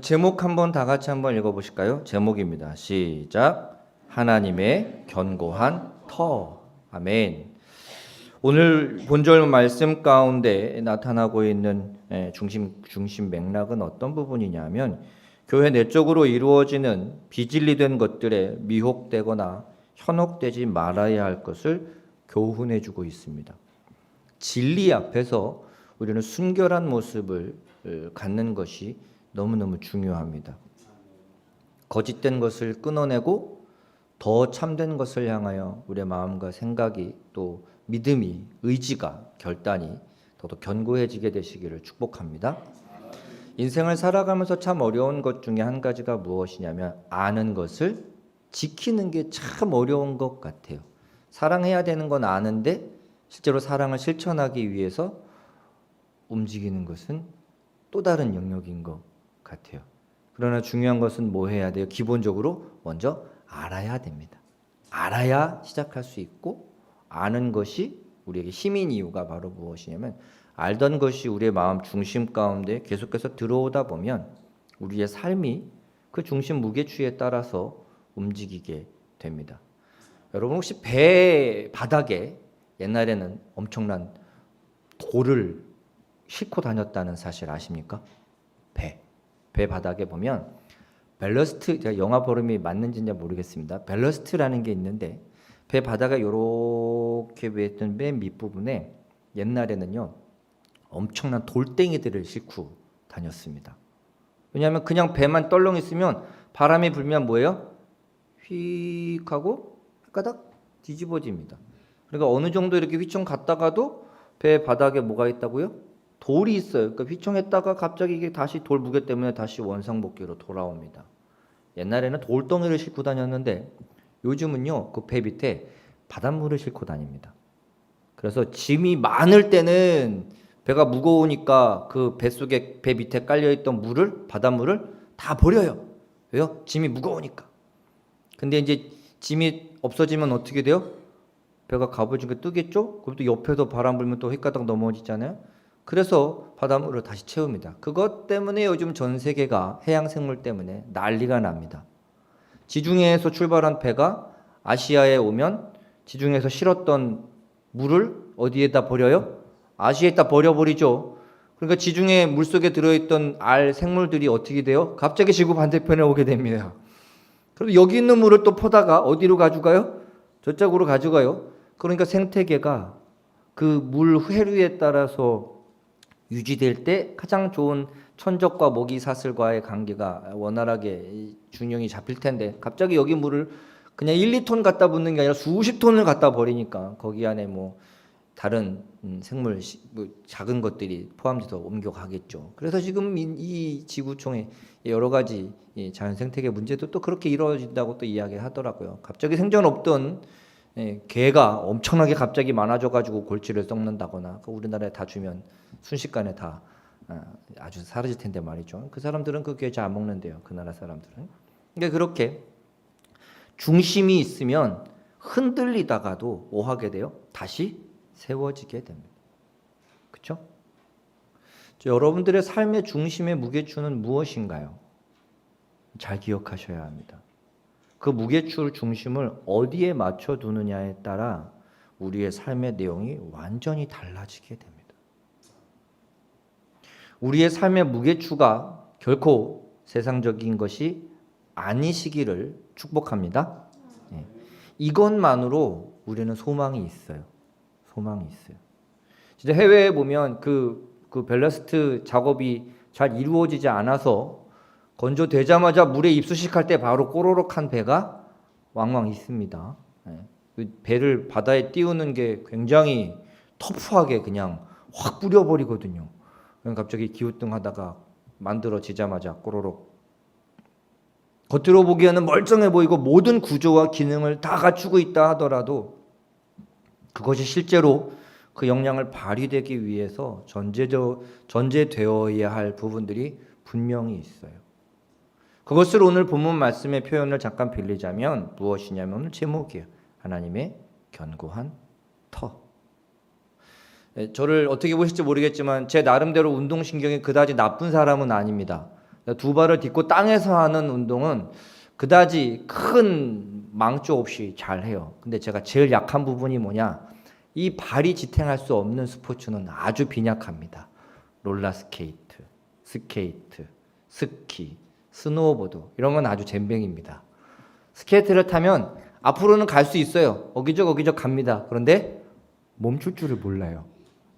제목 한번 다 같이 한번 읽어보실까요? 제목입니다. 시작. 하나님의 견고한 터. 아멘. 오늘 본절 말씀 가운데 나타나고 있는 중심 맥락은 어떤 부분이냐면 교회 내적으로 이루어지는 비진리된 것들에 미혹되거나 현혹되지 말아야 할 것을 교훈해 주고 있습니다. 진리 앞에서 우리는 순결한 모습을 갖는 것이 너무너무 중요합니다. 거짓된 것을 끊어내고 더 참된 것을 향하여 우리의 마음과 생각이 또 믿음이 의지가 결단이 더더 견고해지게 되시기를 축복합니다. 인생을 살아가면서 참 어려운 것 중에 한 가지가 무엇이냐면 아는 것을 지키는 게 참 어려운 것 같아요. 사랑해야 되는 건 아는데 실제로 사랑을 실천하기 위해서 움직이는 것은 또 다른 영역인 것 같아요. 그러나 중요한 것은 뭐 해야 돼요? 기본적으로 먼저 알아야 됩니다. 알아야 시작할 수 있고 아는 것이 우리에게 힘인 이유가 바로 무엇이냐면 알던 것이 우리의 마음 중심 가운데 계속해서 들어오다 보면 우리의 삶이 그 중심 무게추에 따라서 움직이게 됩니다. 여러분 혹시 배 바닥에 옛날에는 엄청난 돌을 싣고 다녔다는 사실 아십니까? 배 바닥에 보면 밸러스트, 제가 영어 발음이 맞는지 모르겠습니다. 밸러스트라는 게 있는데 배 바닥에 이렇게 있던 맨 밑부분에 옛날에는요 엄청난 돌덩이들을 싣고 다녔습니다. 왜냐하면 그냥 배만 떨렁 있으면 바람이 불면 뭐예요? 휙 하고 가닥 뒤집어집니다. 그러니까 어느 정도 이렇게 휘청 갔다가도 배 바닥에 뭐가 있다고요? 돌이 있어요. 그러니까 휘청했다가 갑자기 이게 다시 돌 무게 때문에 다시 원상복귀로 돌아옵니다. 옛날에는 돌덩이를 싣고 다녔는데 요즘은요 그 배 밑에 바닷물을 싣고 다닙니다. 그래서 짐이 많을 때는 배가 무거우니까 그 뱃속에 배 밑에 깔려있던 물을 바닷물을 다 버려요. 왜요? 짐이 무거우니까. 근데 이제 짐이 없어지면 어떻게 돼요? 배가 가부지게 뜨겠죠? 그럼 또 옆에서 바람 불면 또 휘가닥 넘어지잖아요. 그래서 바닷물을 다시 채웁니다. 그것 때문에 요즘 전 세계가 해양생물 때문에 난리가 납니다. 지중해에서 출발한 배가 아시아에 오면 지중해에서 실었던 물을 어디에다 버려요? 아시아에다 버려버리죠. 그러니까 지중해 물속에 들어있던 알 생물들이 어떻게 돼요? 갑자기 지구 반대편에 오게 됩니다. 그럼 여기 있는 물을 또 퍼다가 어디로 가져가요? 저쪽으로 가져가요. 그러니까 생태계가 그 물 회류에 따라서 유지될 때 가장 좋은 천적과 먹이 사슬과의 관계가 원활하게 균형이 잡힐 텐데 갑자기 여기 물을 그냥 1, 2톤 갖다 붓는 게 아니라 수십 톤을 갖다 버리니까 거기 안에 뭐 다른 생물 뭐 작은 것들이 포함돼서 옮겨가겠죠. 그래서 지금 이 지구촌의 여러 가지 자연 생태계 문제도 또 그렇게 이루어진다고 또 이야기하더라고요. 갑자기 생전 없던 개가 엄청나게 갑자기 많아져가지고 골치를 썩는다거나 우리나라에 다 주면 순식간에 다 아주 사라질 텐데 말이죠. 그 사람들은 그 개 잘 안 먹는데요. 그 나라 사람들은. 그러니까 그렇게 중심이 있으면 흔들리다가도 뭐 하게 돼요? 다시 세워지게 됩니다. 그렇죠? 여러분들의 삶의 중심의 무게추는 무엇인가요? 잘 기억하셔야 합니다. 그 무게추 중심을 어디에 맞춰두느냐에 따라 우리의 삶의 내용이 완전히 달라지게 됩니다. 우리의 삶의 무게추가 결코 세상적인 것이 아니시기를 축복합니다. 이것만으로 우리는 소망이 있어요. 소망이 있어요. 진짜 해외에 보면 그 밸러스트 작업이 잘 이루어지지 않아서 건조되자마자 물에 입수식할 때 바로 꼬로록한 배가 왕왕 있습니다. 배를 바다에 띄우는 게 굉장히 터프하게 그냥 확 뿌려버리거든요. 갑자기 기우뚱하다가 만들어지자마자 꼬로록. 겉으로 보기에는 멀쩡해 보이고 모든 구조와 기능을 다 갖추고 있다 하더라도 그것이 실제로 그 역량을 발휘되기 위해서 전제되어야 할 부분들이 분명히 있어요. 그것을 오늘 본문 말씀의 표현을 잠깐 빌리자면 무엇이냐면 오늘 제목이에요. 하나님의 견고한 터. 저를 어떻게 보실지 모르겠지만 제 나름대로 운동신경이 그다지 나쁜 사람은 아닙니다. 두 발을 딛고 땅에서 하는 운동은 그다지 큰 망조 없이 잘 해요. 근데 제가 제일 약한 부분이 뭐냐? 이 발이 지탱할 수 없는 스포츠는 아주 빈약합니다. 롤러스케이트, 스케이트, 스키, 스노우보드 이런 건 아주 젬병입니다. 스케이트를 타면 앞으로는 갈 수 있어요. 어기적 갑니다. 그런데 멈출 줄을 몰라요.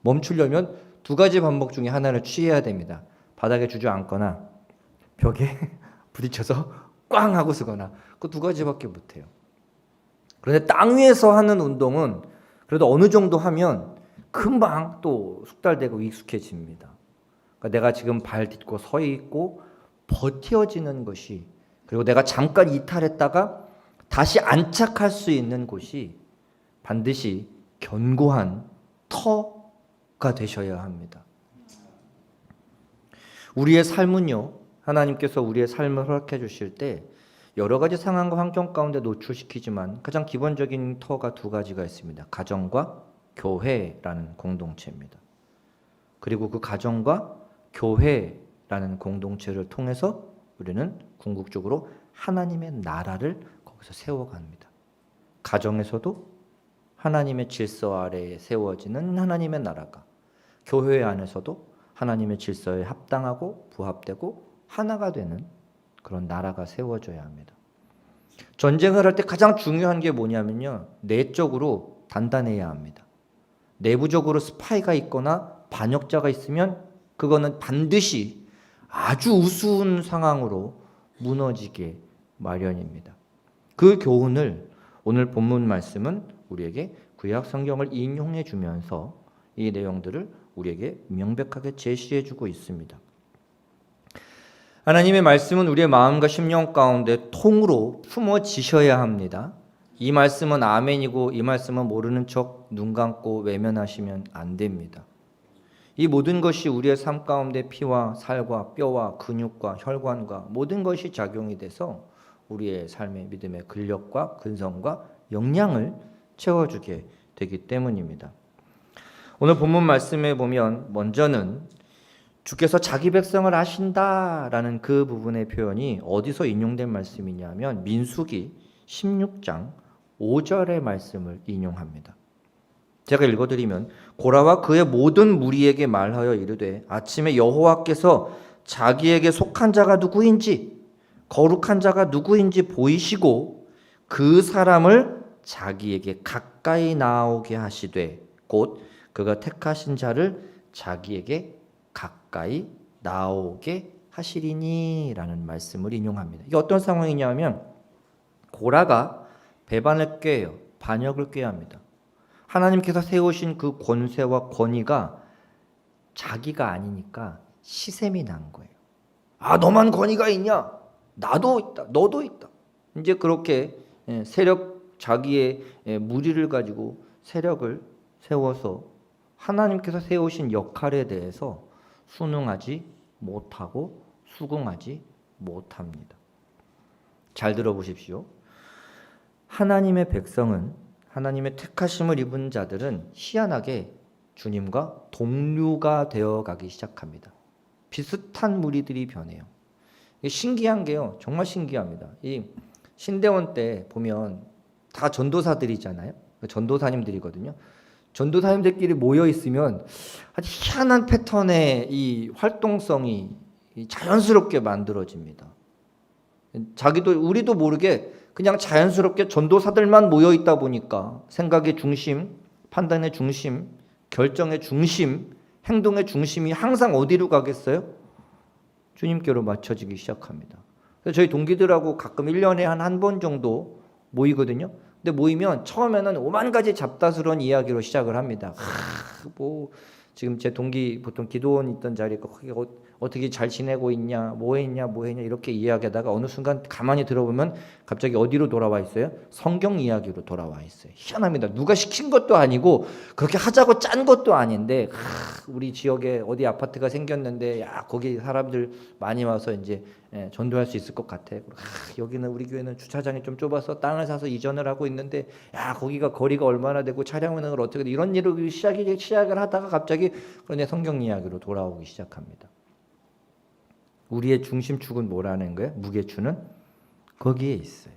멈추려면 두 가지 방법 중에 하나를 취해야 됩니다. 바닥에 주저앉거나 벽에 부딪혀서 꽝 하고 쓰거나 그 두 가지밖에 못해요. 그런데 땅 위에서 하는 운동은 그래도 어느 정도 하면 금방 또 숙달되고 익숙해집니다. 그러니까 내가 지금 발 딛고 서 있고 버텨지는 것이, 그리고 내가 잠깐 이탈했다가 다시 안착할 수 있는 곳이 반드시 견고한 터가 되셔야 합니다. 우리의 삶은요, 하나님께서 우리의 삶을 허락해 주실 때 여러 가지 상황과 환경 가운데 노출시키지만 가장 기본적인 터가 두 가지가 있습니다. 가정과 교회라는 공동체입니다. 그리고 그 가정과 교회라는 공동체를 통해서 우리는 궁극적으로 하나님의 나라를 거기서 세워갑니다. 가정에서도 하나님의 질서 아래에 세워지는 하나님의 나라가, 교회 안에서도 하나님의 질서에 합당하고 부합되고 하나가 되는 그런 나라가 세워져야 합니다. 전쟁을 할 때 가장 중요한 게 뭐냐면요, 내적으로 단단해야 합니다. 내부적으로 스파이가 있거나 반역자가 있으면 그거는 반드시 아주 우스운 상황으로 무너지게 마련입니다. 그 교훈을 오늘 본문 말씀은 우리에게 구약 성경을 인용해 주면서 이 내용들을 우리에게 명백하게 제시해 주고 있습니다. 하나님의 말씀은 우리의 마음과 심령 가운데 통으로 품어지셔야 합니다. 이 말씀은 아멘이고 이 말씀은 모르는 척 눈 감고 외면하시면 안 됩니다. 이 모든 것이 우리의 삶 가운데 피와 살과 뼈와 근육과 혈관과 모든 것이 작용이 돼서 우리의 삶의 믿음의 근력과 근성과 영양을 채워주게 되기 때문입니다. 오늘 본문 말씀에 보면 먼저는 주께서 자기 백성을 아신다라는 그 부분의 표현이 어디서 인용된 말씀이냐면 민수기 16장 5절의 말씀을 인용합니다. 제가 읽어드리면 고라와 그의 모든 무리에게 말하여 이르되 아침에 여호와께서 자기에게 속한 자가 누구인지 거룩한 자가 누구인지 보이시고 그 사람을 자기에게 가까이 나오게 하시되 곧 그가 택하신 자를 자기에게 가까이 나오게 하시리니라는 말씀을 인용합니다. 이게 어떤 상황이냐면 고라가 배반을 꾀해요. 반역을 꾀합니다. 하나님께서 세우신 그 권세와 권위가 자기가 아니니까 시샘이 난 거예요. 아, 너만 권위가 있냐? 나도 있다. 너도 있다. 이제 그렇게 세력, 자기의 무리를 가지고 세력을 세워서 하나님께서 세우신 역할에 대해서 순응하지 못하고 수긍하지 못합니다. 잘 들어보십시오. 하나님의 백성은, 하나님의 택하심을 입은 자들은 희한하게 주님과 동류가 되어가기 시작합니다. 비슷한 무리들이 변해요. 신기한 게요, 정말 신기합니다. 이 신대원 때 보면 다 전도사들이잖아요. 전도사님들이거든요. 전도사님들끼리 모여 있으면 아주 희한한 패턴의 이 활동성이 자연스럽게 만들어집니다. 우리도 모르게 그냥 자연스럽게 전도사들만 모여 있다 보니까 생각의 중심, 판단의 중심, 결정의 중심, 행동의 중심이 항상 어디로 가겠어요? 주님께로 맞춰지기 시작합니다. 그래서 저희 동기들하고 가끔 1년에 한 번 정도 모이거든요. 근데 모이면 처음에는 오만 가지 잡다스러운 이야기로 시작을 합니다. 지금 제 동기 보통 기도원 있던 자리에 거기 어떻게 잘 지내고 있냐, 뭐 했냐 이렇게 이야기하다가 어느 순간 가만히 들어보면 갑자기 어디로 돌아와 있어요? 성경 이야기로 돌아와 있어요. 희한합니다. 누가 시킨 것도 아니고 그렇게 하자고 짠 것도 아닌데 우리 지역에 어디 아파트가 생겼는데 야 거기 사람들 많이 와서 이제 전도할 수 있을 것 같아. 여기는 우리 교회는 주차장이 좀 좁아서 땅을 사서 이전을 하고 있는데 야 거기가 거리가 얼마나 되고 차량 운행을 어떻게 돼 이런 일을 시작을 하다가 갑자기 그런데 성경 이야기로 돌아오기 시작합니다. 우리의 중심축은 뭐라는 거예요? 무게추는 거기에 있어요.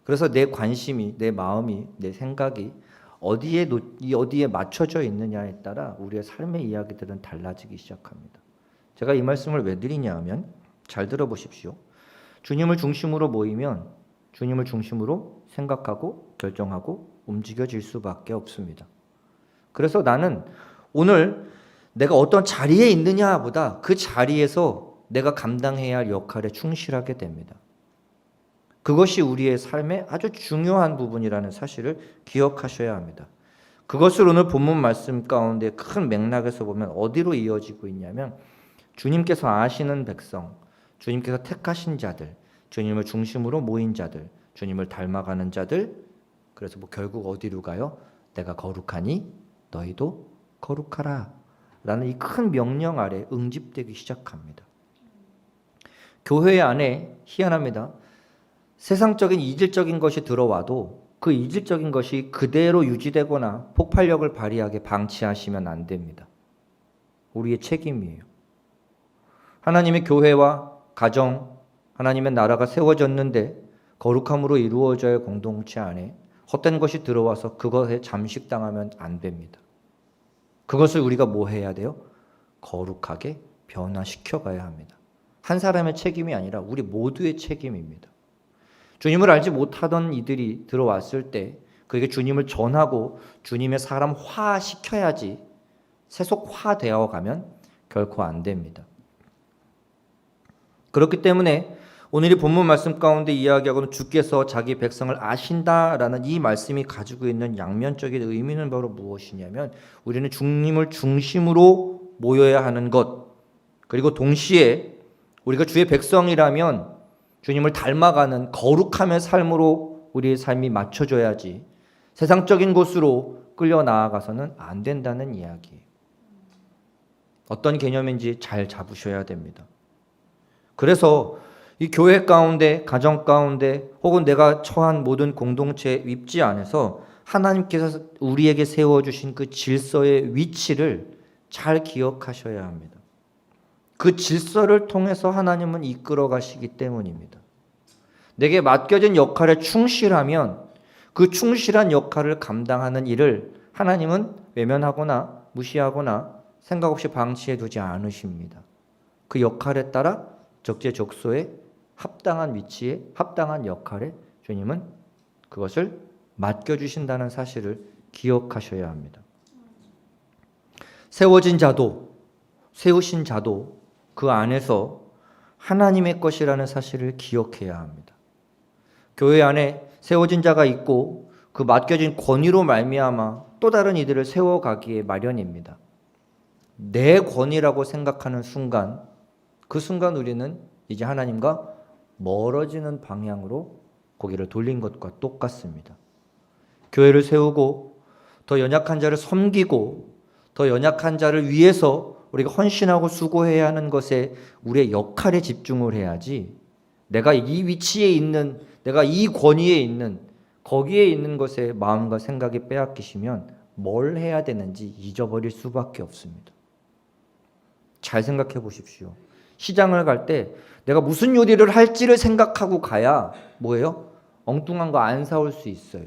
그래서 내 관심이, 내 마음이, 내 생각이 어디에 맞춰져 있느냐에 따라 우리의 삶의 이야기들은 달라지기 시작합니다. 제가 이 말씀을 왜 드리냐 하면 잘 들어보십시오. 주님을 중심으로 모이면 주님을 중심으로 생각하고 결정하고 움직여질 수밖에 없습니다. 그래서 나는 오늘 내가 어떤 자리에 있느냐보다 그 자리에서 내가 감당해야 할 역할에 충실하게 됩니다. 그것이 우리의 삶의 아주 중요한 부분이라는 사실을 기억하셔야 합니다. 그것을 오늘 본문 말씀 가운데 큰 맥락에서 보면 어디로 이어지고 있냐면 주님께서 아시는 백성, 주님께서 택하신 자들, 주님을 중심으로 모인 자들, 주님을 닮아가는 자들, 그래서 결국 어디로 가요? 내가 거룩하니 너희도 거룩하라 라는 이 큰 명령 아래 응집되기 시작합니다. 교회 안에 희한합니다. 세상적인 이질적인 것이 들어와도 그 이질적인 것이 그대로 유지되거나 폭발력을 발휘하게 방치하시면 안 됩니다. 우리의 책임이에요. 하나님의 교회와 가정, 하나님의 나라가 세워졌는데 거룩함으로 이루어져야 할 공동체 안에 헛된 것이 들어와서 그것에 잠식당하면 안 됩니다. 그것을 우리가 뭐 해야 돼요? 거룩하게 변화시켜 가야 합니다. 한 사람의 책임이 아니라 우리 모두의 책임입니다. 주님을 알지 못하던 이들이 들어왔을 때 그에게 주님을 전하고 주님의 사람화시켜야지 세속화되어 가면 결코 안 됩니다. 그렇기 때문에 오늘 이 본문 말씀 가운데 이야기하고는 주께서 자기 백성을 아신다라는 이 말씀이 가지고 있는 양면적인 의미는 바로 무엇이냐면 우리는 주님을 중심으로 모여야 하는 것, 그리고 동시에 우리가 주의 백성이라면 주님을 닮아가는 거룩함의 삶으로 우리의 삶이 맞춰져야지 세상적인 곳으로 끌려 나아가서는 안 된다는 이야기예요. 어떤 개념인지 잘 잡으셔야 됩니다. 그래서 이 교회 가운데, 가정 가운데 혹은 내가 처한 모든 공동체 입지 안에서 하나님께서 우리에게 세워주신 그 질서의 위치를 잘 기억하셔야 합니다. 그 질서를 통해서 하나님은 이끌어 가시기 때문입니다. 내게 맡겨진 역할에 충실하면 그 충실한 역할을 감당하는 일을 하나님은 외면하거나 무시하거나 생각 없이 방치해 두지 않으십니다. 그 역할에 따라 적재적소에 합당한 위치에 합당한 역할에 주님은 그것을 맡겨주신다는 사실을 기억하셔야 합니다. 세워진 자도 세우신 자도 그 안에서 하나님의 것이라는 사실을 기억해야 합니다. 교회 안에 세워진 자가 있고 그 맡겨진 권위로 말미암아 또 다른 이들을 세워가기에 마련입니다. 내 권위라고 생각하는 순간 그 순간 우리는 이제 하나님과 멀어지는 방향으로 고개를 돌린 것과 똑같습니다. 교회를 세우고 더 연약한 자를 섬기고 더 연약한 자를 위해서 우리가 헌신하고 수고해야 하는 것에 우리의 역할에 집중을 해야지 내가 이 위치에 있는, 내가 이 권위에 있는, 거기에 있는 것에 마음과 생각이 빼앗기시면 뭘 해야 되는지 잊어버릴 수밖에 없습니다. 잘 생각해 보십시오. 시장을 갈 때 내가 무슨 요리를 할지를 생각하고 가야 뭐예요? 엉뚱한 거 안 사올 수 있어요.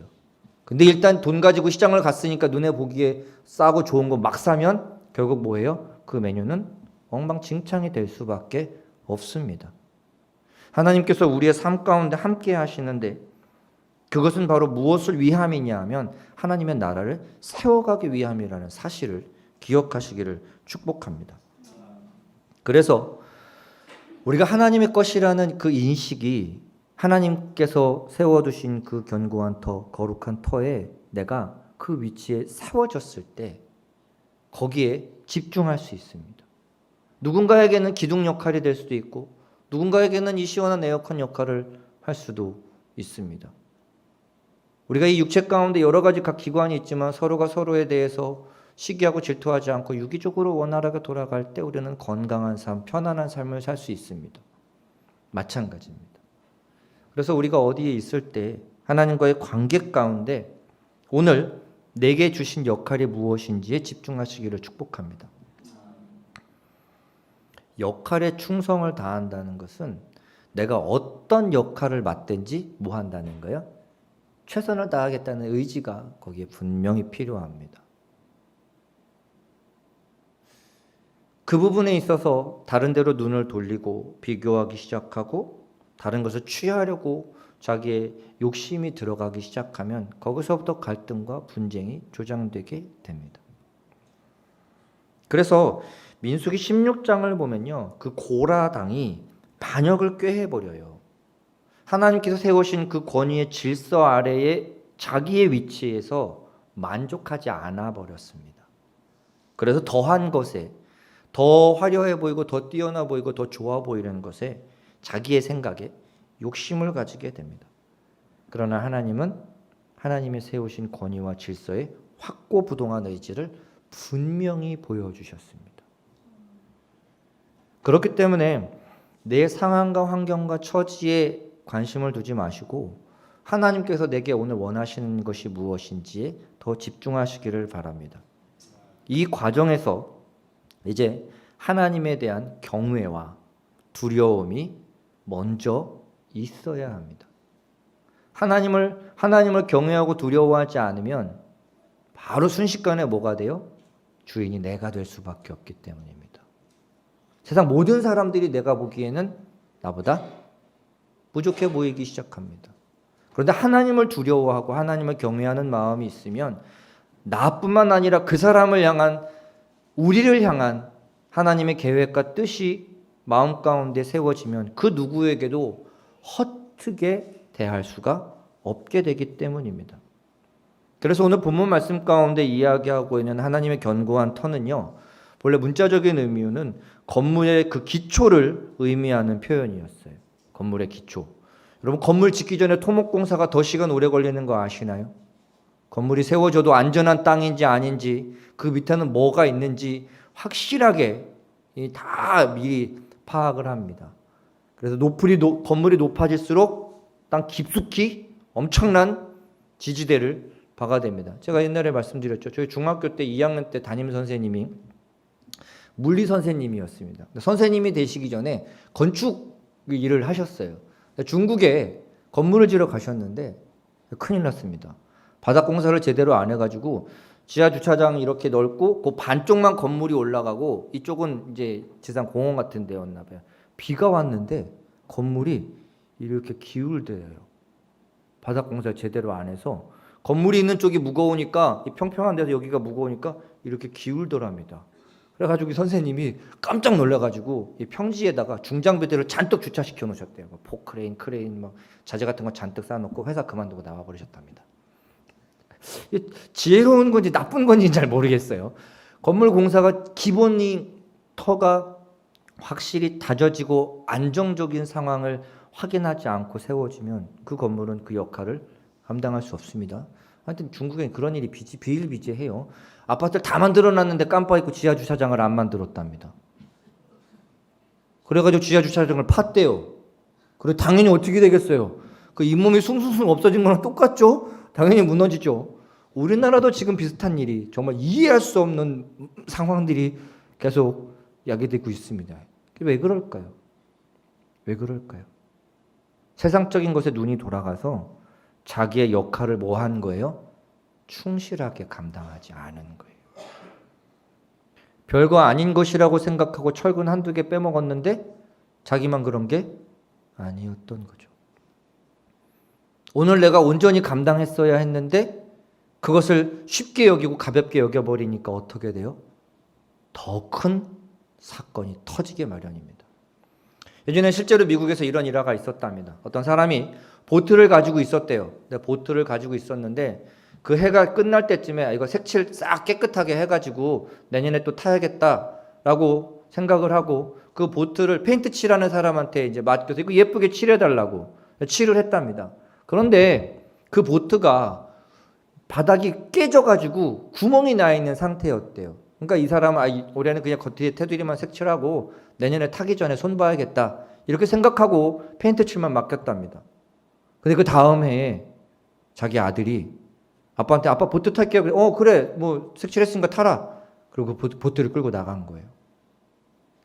근데 일단 돈 가지고 시장을 갔으니까 눈에 보기에 싸고 좋은 거 막 사면 결국 뭐예요? 그 메뉴는 엉망진창이 될 수밖에 없습니다. 하나님께서 우리의 삶 가운데 함께 하시는데 그것은 바로 무엇을 위함이냐 하면 하나님의 나라를 세워가기 위함이라는 사실을 기억하시기를 축복합니다. 그래서 우리가 하나님의 것이라는 그 인식이 하나님께서 세워두신 그 견고한 터, 거룩한 터에 내가 그 위치에 세워졌을 때 거기에 집중할 수 있습니다. 누군가에게는 기둥 역할이 될 수도 있고 누군가에게는 이 시원한 에어컨 역할을 할 수도 있습니다. 우리가 이 육체 가운데 여러 가지 각 기관이 있지만 서로가 서로에 대해서 시기하고 질투하지 않고 유기적으로 원활하게 돌아갈 때 우리는 건강한 삶, 편안한 삶을 살 수 있습니다. 마찬가지입니다. 그래서 우리가 어디에 있을 때 하나님과의 관계 가운데 오늘 내게 주신 역할이 무엇인지에 집중하시기를 축복합니다. 역할에 충성을 다한다는 것은 내가 어떤 역할을 맡든지 뭐 한다는 거예요? 최선을 다하겠다는 의지가 거기에 분명히 필요합니다. 그 부분에 있어서 다른 데로 눈을 돌리고 비교하기 시작하고 다른 것을 취하려고 자기의 욕심이 들어가기 시작하면 거기서부터 갈등과 분쟁이 조장되게 됩니다. 그래서 민수기 16장을 보면요, 그 고라 당이 반역을 꾀해버려요. 하나님께서 세우신 그 권위의 질서 아래에 자기의 위치에서 만족하지 않아 버렸습니다. 그래서 더한 것에, 더 화려해 보이고 더 뛰어나 보이고 더 좋아 보이는 것에 자기의 생각에 욕심을 가지게 됩니다. 그러나 하나님은 하나님이 세우신 권위와 질서에 확고부동한 의지를 분명히 보여주셨습니다. 그렇기 때문에 내 상황과 환경과 처지에 관심을 두지 마시고 하나님께서 내게 오늘 원하시는 것이 무엇인지에 더 집중하시기를 바랍니다. 이 과정에서 이제 하나님에 대한 경외와 두려움이 먼저 있어야 합니다. 하나님을 경외하고 두려워하지 않으면 바로 순식간에 뭐가 돼요? 주인이 내가 될 수밖에 없기 때문입니다. 세상 모든 사람들이 내가 보기에는 나보다 부족해 보이기 시작합니다. 그런데 하나님을 두려워하고 하나님을 경외하는 마음이 있으면 나뿐만 아니라 그 사람을 향한, 우리를 향한 하나님의 계획과 뜻이 마음 가운데 세워지면 그 누구에게도 허투게 대할 수가 없게 되기 때문입니다. 그래서 오늘 본문 말씀 가운데 이야기하고 있는 하나님의 견고한 터는요, 원래 문자적인 의미는 건물의 그 기초를 의미하는 표현이었어요. 건물의 기초. 여러분, 건물 짓기 전에 토목공사가 더 시간 오래 걸리는 거 아시나요? 건물이 세워져도 안전한 땅인지 아닌지, 그 밑에는 뭐가 있는지 확실하게 다 미리 파악을 합니다. 그래서 건물이 높아질수록 땅 깊숙이 엄청난 지지대를 박아야 됩니다. 제가 옛날에 말씀드렸죠. 저희 중학교 때 2학년 때 담임 선생님이 물리 선생님이었습니다. 선생님이 되시기 전에 건축 일을 하셨어요. 중국에 건물을 지러 가셨는데 큰일 났습니다. 바닥 공사를 제대로 안 해가지고 지하 주차장 이렇게 넓고 그 반쪽만 건물이 올라가고 이쪽은 이제 지상 공원 같은 데였나 봐요. 비가 왔는데 건물이 이렇게 기울대요. 바닥 공사 제대로 안 해서 건물이 있는 쪽이 무거우니까, 평평한 데서 여기가 무거우니까 이렇게 기울더랍니다. 그래가지고 선생님이 깜짝 놀라가지고 이 평지에다가 중장비들을 잔뜩 주차시켜 놓으셨대요. 포크레인, 크레인, 막 자재 같은 거 잔뜩 쌓아놓고 회사 그만두고 나와버리셨답니다. 지혜로운 건지 나쁜 건지 잘 모르겠어요. 건물 공사가 기본이 터가 확실히 다져지고 안정적인 상황을 확인하지 않고 세워지면 그 건물은 그 역할을 감당할 수 없습니다. 하여튼 중국엔 그런 일이 비일비재해요. 아파트를 다 만들어놨는데 깜빡 잊고 지하 주차장을 안 만들었답니다. 그래가지고 지하 주차장을 팠대요. 그래 당연히 어떻게 되겠어요? 그 잇몸이 숭숭숭 없어진 거랑 똑같죠? 당연히 무너지죠. 우리나라도 지금 비슷한 일이, 정말 이해할 수 없는 상황들이 계속 야기되고 있습니다. 왜 그럴까요? 왜 그럴까요? 세상적인 것에 눈이 돌아가서 자기의 역할을 뭐 한 거예요? 충실하게 감당하지 않은 거예요. 별거 아닌 것이라고 생각하고 철근 한두 개 빼먹었는데 자기만 그런 게 아니었던 거죠. 오늘 내가 온전히 감당했어야 했는데 그것을 쉽게 여기고 가볍게 여겨버리니까 어떻게 돼요? 더 큰 사건이 터지게 마련입니다. 예전에 실제로 미국에서 이런 일화가 있었답니다. 어떤 사람이 보트를 가지고 있었대요. 보트를 가지고 있었는데 그 해가 끝날 때쯤에 이거 색칠 싹 깨끗하게 해가지고 내년에 또 타야겠다라고 생각을 하고 그 보트를 페인트 칠하는 사람한테 이제 맡겨서 이거 예쁘게 칠해달라고 칠을 했답니다. 그런데 그 보트가 바닥이 깨져가지고 구멍이 나 있는 상태였대요. 그러니까 이 사람은 올해는 그냥 겉에 테두리만 색칠하고 내년에 타기 전에 손 봐야겠다 이렇게 생각하고 페인트 칠만 맡겼답니다. 근데 그 다음 해에 자기 아들이 아빠한테 아빠 보트 탈게요. 그래 뭐 색칠했으니까 타라. 그리고 보트를 끌고 나간 거예요.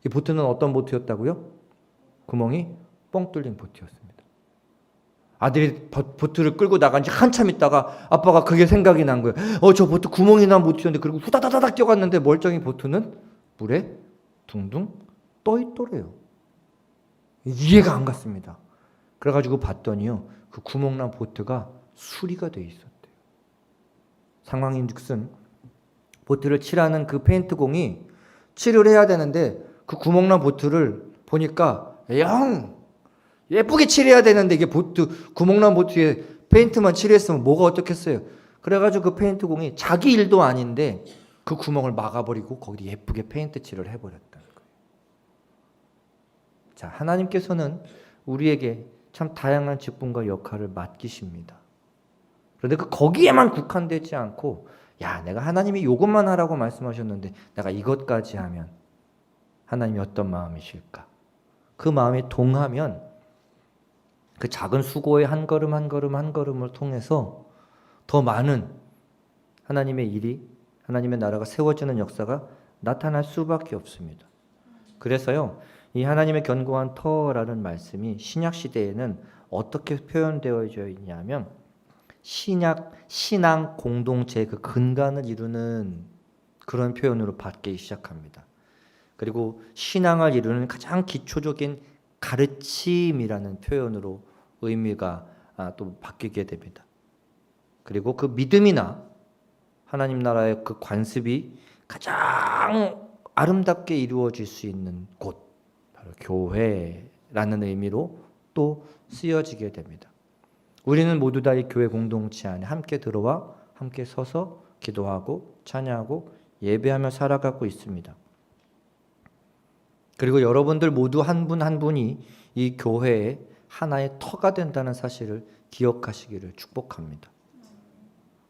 이 보트는 어떤 보트였다고요? 구멍이 뻥 뚫린 보트였습니다. 아들이 보트를 끌고 나간 지 한참 있다가 아빠가 그게 생각이 난 거예요. 저 보트 구멍이 난 보트였는데, 그리고 후다다다닥 뛰어갔는데 멀쩡히 보트는 물에 둥둥 떠 있더래요. 이해가 안 갔습니다. 그래가지고 봤더니요, 그 구멍난 보트가 수리가 돼 있었대요. 상황인즉슨 보트를 칠하는 그 페인트공이 칠을 해야 되는데 그 구멍난 보트를 보니까 영 예쁘게 칠해야 되는데 이게 보트 구멍난 보트에 페인트만 칠했으면 뭐가 어떻겠어요. 그래가지고 그 페인트공이 자기 일도 아닌데 그 구멍을 막아버리고 거기 예쁘게 페인트 칠을 해버렸다는 거예요. 자, 하나님께서는 우리에게 참 다양한 직분과 역할을 맡기십니다. 그런데 거기에만 국한되지 않고, 야, 내가 하나님이 이것만 하라고 말씀하셨는데 내가 이것까지 하면 하나님이 어떤 마음이실까? 그 마음에 동하면 그 작은 수고의 한 걸음 한 걸음 한 걸음을 통해서 더 많은 하나님의 일이, 하나님의 나라가 세워지는 역사가 나타날 수밖에 없습니다. 그래서요, 이 하나님의 견고한 터라는 말씀이 신약 시대에는 어떻게 표현되어져 있냐면, 신앙 공동체의 그 근간을 이루는 그런 표현으로 받기 시작합니다. 그리고 신앙을 이루는 가장 기초적인 가르침이라는 표현으로 의미가 또 바뀌게 됩니다. 그리고 그 믿음이나 하나님 나라의 그 관습이 가장 아름답게 이루어질 수 있는 곳, 바로 교회라는 의미로 또 쓰여지게 됩니다. 우리는 모두 다 이 교회 공동체 안에 함께 들어와 함께 서서 기도하고 찬양하고 예배하며 살아가고 있습니다. 그리고 여러분들 모두 한 분 한 분이 이 교회의 하나의 터가 된다는 사실을 기억하시기를 축복합니다.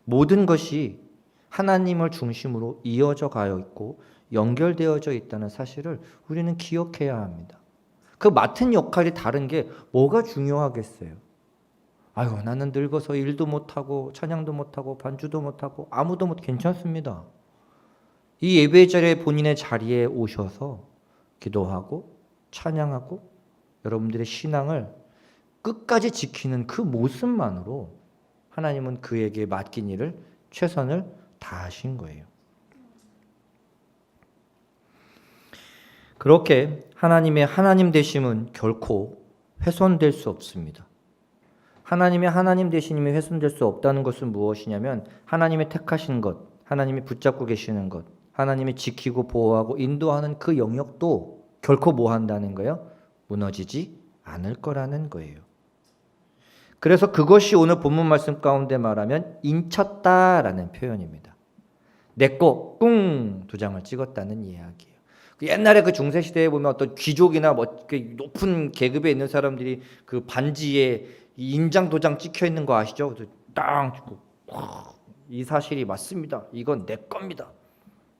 모든 것이 하나님을 중심으로 이어져 가여 있고 연결되어져 있다는 사실을 우리는 기억해야 합니다. 그 맡은 역할이 다른 게 뭐가 중요하겠어요? 아유, 나는 늙어서 일도 못하고 찬양도 못하고 반주도 못하고 아무도 못, 괜찮습니다. 이 예배 자리에 본인의 자리에 오셔서 기도하고 찬양하고 여러분들의 신앙을 끝까지 지키는 그 모습만으로 하나님은 그에게 맡긴 일을 최선을 다하신 거예요. 그렇게 하나님의 하나님 되심은 결코 훼손될 수 없습니다. 하나님의 하나님 되심이 훼손될 수 없다는 것은 무엇이냐면, 하나님의 택하신 것, 하나님이 붙잡고 계시는 것, 하나님이 지키고 보호하고 인도하는 그 영역도 결코 뭐 한다는 거예요? 무너지지 않을 거라는 거예요. 그래서 그것이 오늘 본문 말씀 가운데 말하면 인쳤다라는 표현입니다. 내꺼 꿍 도장을 찍었다는 이야기예요. 옛날에 그 중세시대에 보면 어떤 귀족이나 높은 계급에 있는 사람들이 그 반지에 인장 도장 찍혀 있는 거 아시죠? 땅 찍고 이 사실이 맞습니다. 이건 내 겁니다.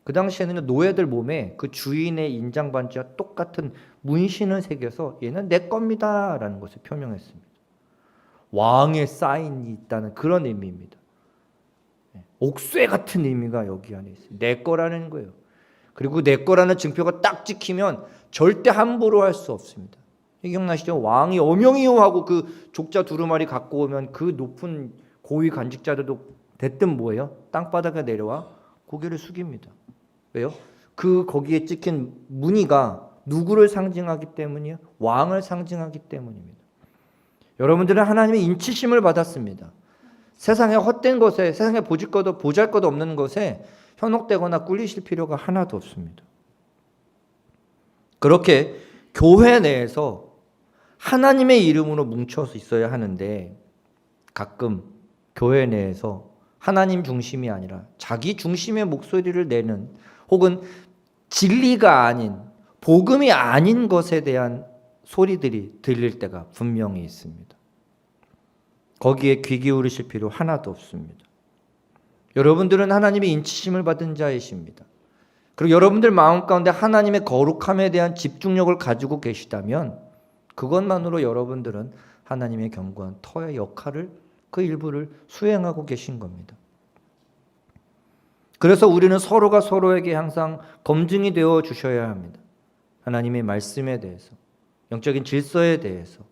그 당시에는 노예들 몸에 그 주인의 인장 반지와 똑같은 문신을 새겨서 얘는 내 겁니다라는 것을 표명했습니다. 왕의 사인이 있다는 그런 의미입니다. 옥쇠 같은 의미가 여기 안에 있어요. 내 거라는 거예요. 그리고 내 거라는 증표가 딱 찍히면 절대 함부로 할 수 없습니다. 기억나시죠? 왕이 어명이요 하고 그 족자 두루마리 갖고 오면 그 높은 고위 관직자들도 대뜸 뭐예요? 땅바닥에 내려와 고개를 숙입니다. 왜요? 거기에 찍힌 무늬가 누구를 상징하기 때문이에요? 왕을 상징하기 때문입니다. 여러분들은 하나님의 인치심을 받았습니다. 세상에 헛된 것에, 세상에 보잘것 없는 것에 현혹되거나 꿀리실 필요가 하나도 없습니다. 그렇게 교회 내에서 하나님의 이름으로 뭉쳐서 있어야 하는데, 가끔 교회 내에서 하나님 중심이 아니라 자기 중심의 목소리를 내는, 혹은 진리가 아닌, 복음이 아닌 것에 대한 소리들이 들릴 때가 분명히 있습니다. 거기에 귀 기울이실 필요 하나도 없습니다. 여러분들은 하나님의 인치심을 받은 자이십니다. 그리고 여러분들 마음 가운데 하나님의 거룩함에 대한 집중력을 가지고 계시다면 그것만으로 여러분들은 하나님의 견고한 터의 역할을, 그 일부를 수행하고 계신 겁니다. 그래서 우리는 서로가 서로에게 항상 검증이 되어 주셔야 합니다. 하나님의 말씀에 대해서, 영적인 질서에 대해서,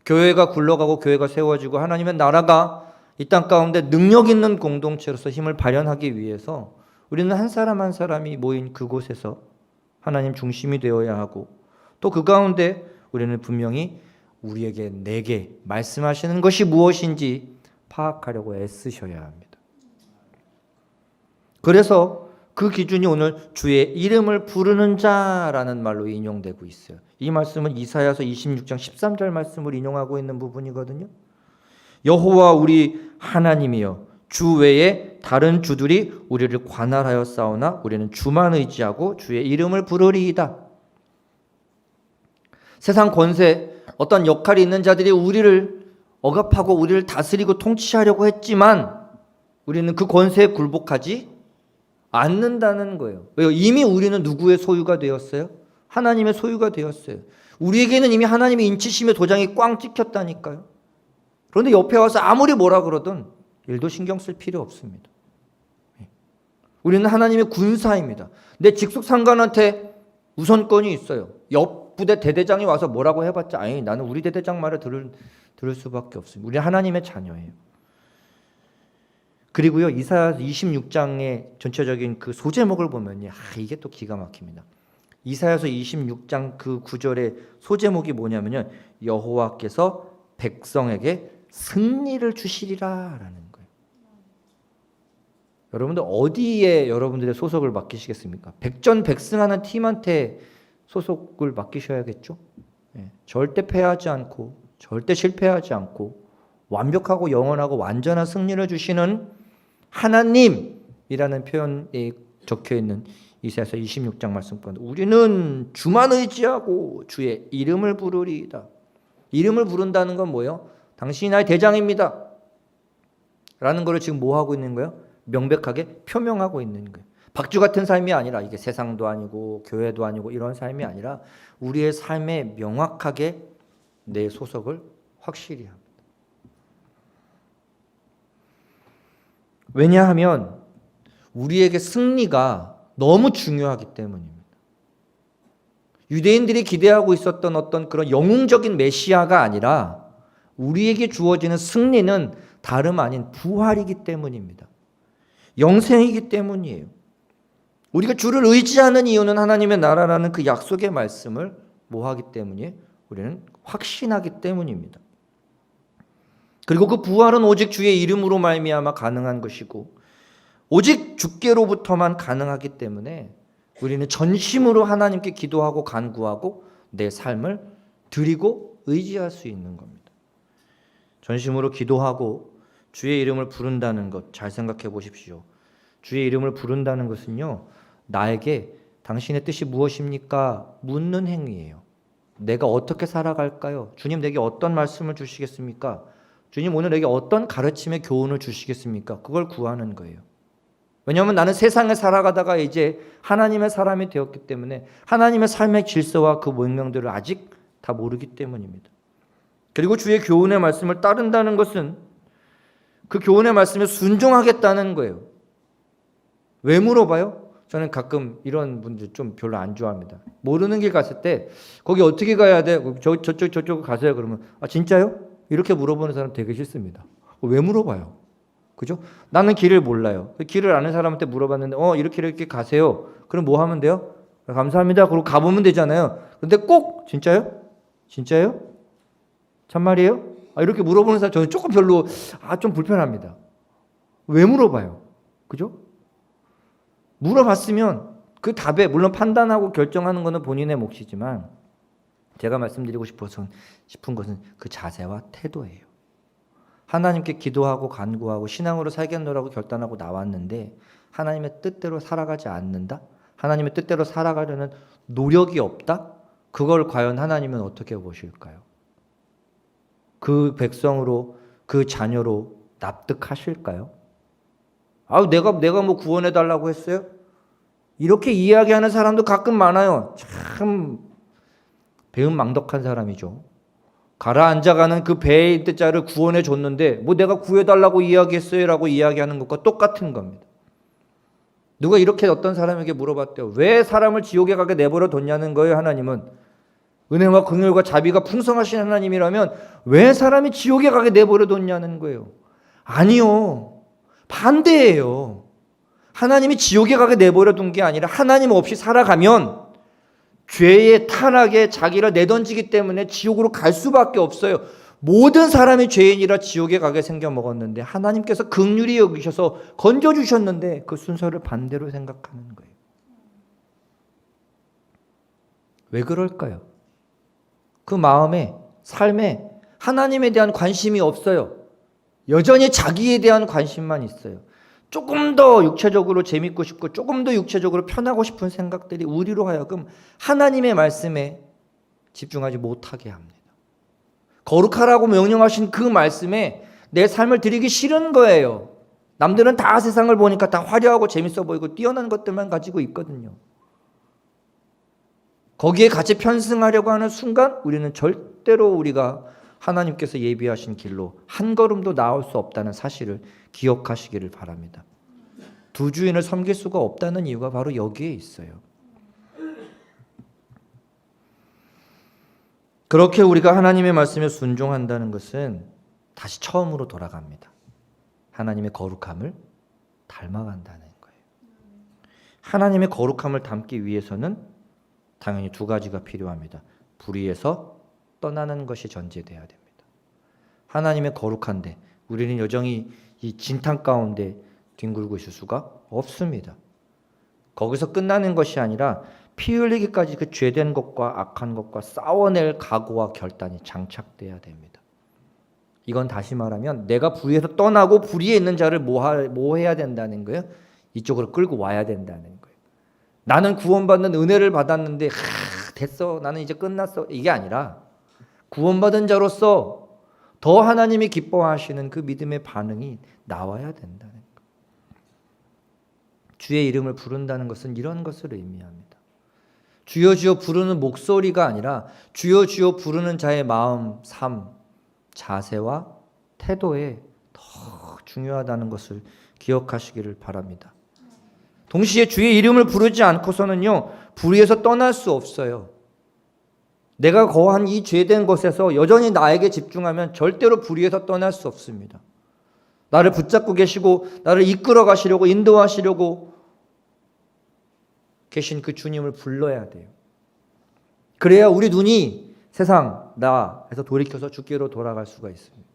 교회가 굴러가고 교회가 세워지고 하나님의 나라가 이 땅 가운데 능력 있는 공동체로서 힘을 발현하기 위해서 우리는 한 사람 한 사람이 모인 그곳에서 하나님 중심이 되어야 하고, 또 그 가운데 우리는 분명히 우리에게 내게 말씀하시는 것이 무엇인지 파악하려고 애쓰셔야 합니다. 그래서 그 기준이 오늘 주의 이름을 부르는 자라는 말로 인용되고 있어요. 이 말씀은 이사야서 26장 13절 말씀을 인용하고 있는 부분이거든요. 여호와 우리 하나님이여, 주 외에 다른 주들이 우리를 관할하여 싸우나 우리는 주만 의지하고 주의 이름을 부르리이다. 세상 권세, 어떤 역할이 있는 자들이 우리를 억압하고 우리를 다스리고 통치하려고 했지만 우리는 그 권세에 굴복하지 않는다는 거예요. 왜요? 이미 우리는 누구의 소유가 되었어요? 하나님의 소유가 되었어요. 우리에게는 이미 하나님의 인치심의 도장이 꽝 찍혔다니까요. 그런데 옆에 와서 아무리 뭐라 그러든 일도 신경 쓸 필요 없습니다. 우리는 하나님의 군사입니다. 내 직속 상관한테 우선권이 있어요. 옆 부대 대대장이 와서 뭐라고 해봤자 아니 나는 우리 대대장 말을 들을 수밖에 없습니다. 우리 하나님의 자녀예요. 그리고요, 이사야 26장의 전체적인 그 소제목을 보면요, 이게 또 기가 막힙니다. 이사야서 26장 그 구절의 소제목이 뭐냐면요, 여호와께서 백성에게 승리를 주시리라라는 거예요. 여러분들 어디에 여러분들의 소속을 맡기시겠습니까? 백전백승하는 팀한테 소속을 맡기셔야겠죠. 절대 패하지 않고 절대 실패하지 않고 완벽하고 영원하고 완전한 승리를 주시는 하나님이라는 표현이 적혀있는 이사야서 26장 말씀 가운데 우리는 주만 의지하고 주의 이름을 부르리이다. 이름을 부른다는 건 뭐예요? 당신이 나의 대장입니다 라는 것을 지금 뭐 하고 있는 거예요? 명백하게 표명하고 있는 거예요. 박쥐 같은 삶이 아니라, 이게 세상도 아니고 교회도 아니고 이런 삶이 아니라 우리의 삶에 명확하게 내 소속을 확실히 합니다. 왜냐하면 우리에게 승리가 너무 중요하기 때문입니다. 유대인들이 기대하고 있었던 어떤 그런 영웅적인 메시아가 아니라 우리에게 주어지는 승리는 다름 아닌 부활이기 때문입니다. 영생이기 때문이에요. 우리가 주를 의지하는 이유는 하나님의 나라라는 그 약속의 말씀을 뭐하기 때문이에요? 우리는 확신하기 때문입니다. 그리고 그 부활은 오직 주의 이름으로 말미암아 가능한 것이고 오직 주께로부터만 가능하기 때문에 우리는 전심으로 하나님께 기도하고 간구하고 내 삶을 드리고 의지할 수 있는 겁니다. 전심으로 기도하고 주의 이름을 부른다는 것 잘 생각해 보십시오. 주의 이름을 부른다는 것은요, 나에게 당신의 뜻이 무엇입니까? 묻는 행위예요. 내가 어떻게 살아갈까요? 주님 내게 어떤 말씀을 주시겠습니까? 주님 오늘 내게 어떤 가르침의 교훈을 주시겠습니까? 그걸 구하는 거예요. 왜냐하면 나는 세상에 살아가다가 이제 하나님의 사람이 되었기 때문에 하나님의 삶의 질서와 그 명령들을 아직 다 모르기 때문입니다. 그리고 주의 교훈의 말씀을 따른다는 것은 그 교훈의 말씀에 순종하겠다는 거예요. 왜 물어봐요? 저는 가끔 이런 분들 좀 별로 안 좋아합니다. 모르는 길 갔을 때 거기 어떻게 가야 돼? 저쪽 가세요. 그러면 진짜요? 이렇게 물어보는 사람 되게 싫습니다. 왜 물어봐요? 그죠? 나는 길을 몰라요. 길을 아는 사람한테 물어봤는데 이렇게 가세요. 그럼 뭐 하면 돼요? 감사합니다. 그리고 가보면 되잖아요. 근데 꼭 진짜요? 진짜요? 참말이에요? 이렇게 물어보는 사람 저는 조금 별로 좀 불편합니다. 왜 물어봐요? 그죠? 물어봤으면 그 답에 물론 판단하고 결정하는 것은 본인의 몫이지만 제가 말씀드리고 싶은 것은 그 자세와 태도예요. 하나님께 기도하고 간구하고 신앙으로 살겠노라고 결단하고 나왔는데 하나님의 뜻대로 살아가지 않는다? 하나님의 뜻대로 살아가려는 노력이 없다? 그걸 과연 하나님은 어떻게 보실까요? 그 백성으로 그 자녀로 납득하실까요? 내가 뭐 구원해 달라고 했어요? 이렇게 이야기하는 사람도 가끔 많아요. 참 배은망덕한 사람이죠. 가라앉아가는 그 배의 자를 구원해 줬는데 뭐 내가 구해달라고 이야기했어요 라고 이야기하는 것과 똑같은 겁니다. 누가 이렇게 어떤 사람에게 물어봤대요. 왜 사람을 지옥에 가게 내버려 뒀냐는 거예요. 하나님은 은혜와 긍휼과 자비가 풍성하신 하나님이라면 왜 사람이 지옥에 가게 내버려 뒀냐는 거예요. 아니요, 반대예요. 하나님이 지옥에 가게 내버려 둔 게 아니라 하나님 없이 살아가면 죄의 타락에 자기를 내던지기 때문에 지옥으로 갈 수밖에 없어요. 모든 사람이 죄인이라 지옥에 가게 생겨 먹었는데 하나님께서 긍휼히 여기셔서 건져주셨는데 그 순서를 반대로 생각하는 거예요. 왜 그럴까요? 그 마음에, 삶에 하나님에 대한 관심이 없어요. 여전히 자기에 대한 관심만 있어요. 조금 더 육체적으로 재밌고 싶고 조금 더 육체적으로 편하고 싶은 생각들이 우리로 하여금 하나님의 말씀에 집중하지 못하게 합니다. 거룩하라고 명령하신 그 말씀에 내 삶을 드리기 싫은 거예요. 남들은 다 세상을 보니까 다 화려하고 재밌어 보이고 뛰어난 것들만 가지고 있거든요. 거기에 같이 편승하려고 하는 순간 우리는 절대로 우리가 하나님께서 예비하신 길로 한 걸음도 나올 수 없다는 사실을 기억하시기를 바랍니다. 두 주인을 섬길 수가 없다는 이유가 바로 여기에 있어요. 그렇게 우리가 하나님의 말씀에 순종한다는 것은 다시 처음으로 돌아갑니다. 하나님의 거룩함을 닮아간다는 거예요. 하나님의 거룩함을 담기 위해서는 당연히 두 가지가 필요합니다. 불의에서 떠나는 것이 전제돼야 됩니다. 하나님의 거룩한데 우리는 여전히 이 진탕 가운데 뒹굴고 있을 수가 없습니다. 거기서 끝나는 것이 아니라 피 흘리기까지 그 죄된 것과 악한 것과 싸워낼 각오와 결단이 장착돼야 됩니다. 이건 다시 말하면 내가 불의에서 떠나고 불의에 있는 자를 뭐 해야 된다는 거예요? 이쪽으로 끌고 와야 된다는 거예요. 나는 구원받는 은혜를 받았는데 됐어, 나는 이제 끝났어, 이게 아니라 구원받은 자로서 더 하나님이 기뻐하시는 그 믿음의 반응이 나와야 된다는 거예요. 주의 이름을 부른다는 것은 이런 것을 의미합니다. 주여 주여 부르는 목소리가 아니라 주여 주여 부르는 자의 마음, 삶, 자세와 태도에 더 중요하다는 것을 기억하시기를 바랍니다. 동시에 주의 이름을 부르지 않고서는요, 불의에서 떠날 수 없어요. 내가 거한 이 죄된 것에서 여전히 나에게 집중하면 절대로 불의에서 떠날 수 없습니다. 나를 붙잡고 계시고 나를 이끌어 가시려고 인도하시려고 계신 그 주님을 불러야 돼요. 그래야 우리 눈이 세상, 나에서 돌이켜서 주께로 돌아갈 수가 있습니다.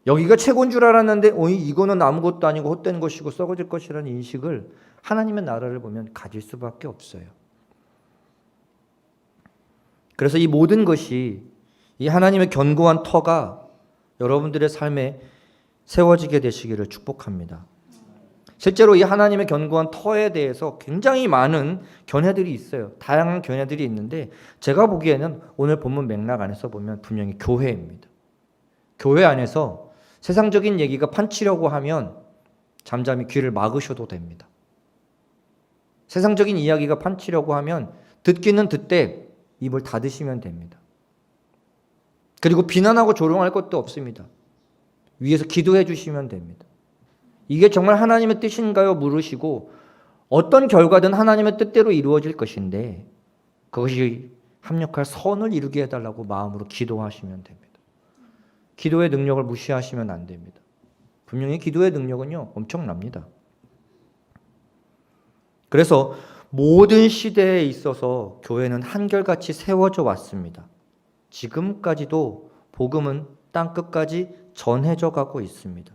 여기가 최고인 줄 알았는데 이거는 아무것도 아니고 헛된 것이고 썩어질 것이라는 인식을 하나님의 나라를 보면 가질 수밖에 없어요. 그래서 이 모든 것이 이 하나님의 견고한 터가 여러분들의 삶에 세워지게 되시기를 축복합니다. 실제로 이 하나님의 견고한 터에 대해서 굉장히 많은 견해들이 있어요. 다양한 견해들이 있는데 제가 보기에는 오늘 본문 맥락 안에서 보면 분명히 교회입니다. 교회 안에서 세상적인 얘기가 판치려고 하면 잠잠히 귀를 막으셔도 됩니다. 세상적인 이야기가 판치려고 하면 듣기는 듣되 입을 닫으시면 됩니다. 그리고 비난하고 조롱할 것도 없습니다. 위에서 기도해 주시면 됩니다. 이게 정말 하나님의 뜻인가요? 물으시고 어떤 결과든 하나님의 뜻대로 이루어질 것인데 그것이 합력할 선을 이루게 해달라고 마음으로 기도하시면 됩니다. 기도의 능력을 무시하시면 안 됩니다. 분명히 기도의 능력은요, 엄청납니다. 그래서 모든 시대에 있어서 교회는 한결같이 세워져 왔습니다. 지금까지도 복음은 땅끝까지 전해져 가고 있습니다.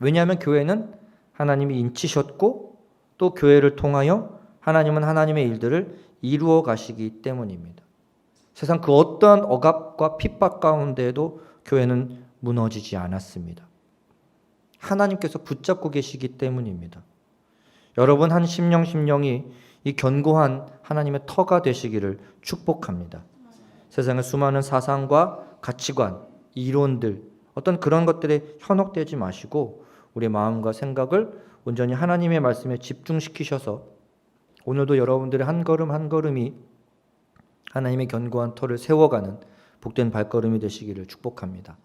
왜냐하면 교회는 하나님이 인치셨고 또 교회를 통하여 하나님은 하나님의 일들을 이루어 가시기 때문입니다. 세상 그 어떠한 억압과 핍박 가운데에도 교회는 무너지지 않았습니다. 하나님께서 붙잡고 계시기 때문입니다. 여러분 한 심령이 이 견고한 하나님의 터가 되시기를 축복합니다. 세상의 수많은 사상과 가치관, 이론들, 어떤 그런 것들에 현혹되지 마시고 우리의 마음과 생각을 온전히 하나님의 말씀에 집중시키셔서 오늘도 여러분들의 한 걸음 한 걸음이 하나님의 견고한 터를 세워가는 복된 발걸음이 되시기를 축복합니다.